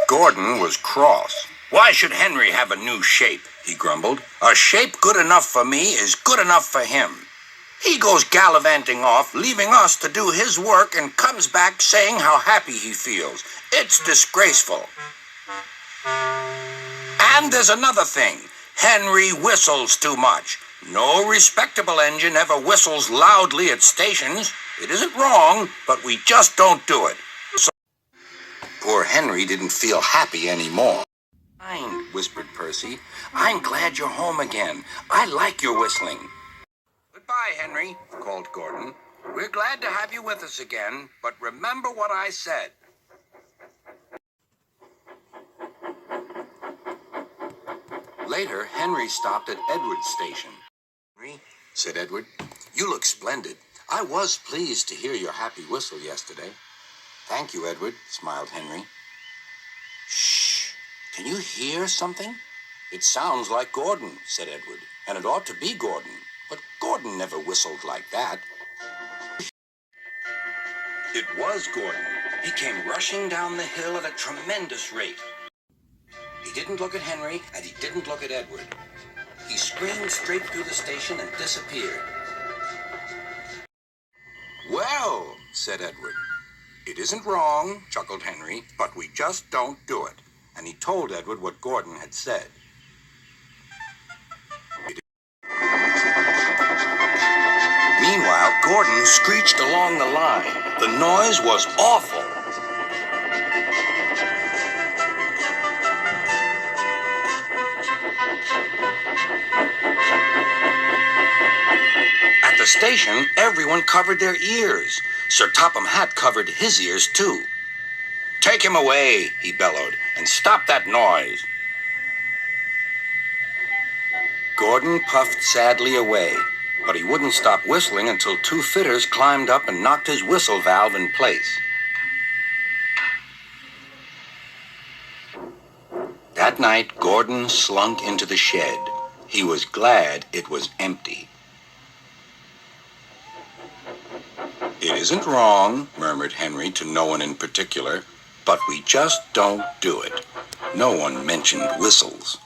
Gordon was cross. Why should Henry have a new shape? He grumbled. A shape good enough for me is good enough for him. He goes gallivanting off, leaving us to do his work, and comes back saying how happy he feels. It's disgraceful. And there's another thing. Henry whistles too much. No respectable engine ever whistles loudly at stations. It isn't wrong, but we just don't do it. So poor Henry didn't feel happy anymore. "Fine," whispered Percy. "I'm glad you're home again. I like your whistling." "Goodbye, Henry," called Gordon. "We're glad to have you with us again, but remember what I said." Later, Henry stopped at Edward's station. "Henry," said Edward, "you look splendid. I was pleased to hear your happy whistle yesterday." "Thank you, Edward," smiled Henry. "Shh! Can you hear something?" "It sounds like Gordon," said Edward, "and it ought to be Gordon. But Gordon never whistled like that." It was Gordon. He came rushing down the hill at a tremendous rate. He didn't look at Henry, and he didn't look at Edward. He screamed straight through the station and disappeared. "Well," said Edward. "It isn't wrong," chuckled Henry, "but we just don't do it." And he told Edward what Gordon had said. Meanwhile, Gordon screeched along the line. The noise was awful. At the station, everyone covered their ears. Sir Topham Hatt covered his ears, too. "Take him away," he bellowed, "and stop that noise." Gordon puffed sadly away, but he wouldn't stop whistling until two fitters climbed up and knocked his whistle valve in place. That night, Gordon slunk into the shed. He was glad it was empty. "It isn't wrong," murmured Henry to no one in particular, "but we just don't do it." No one mentioned whistles.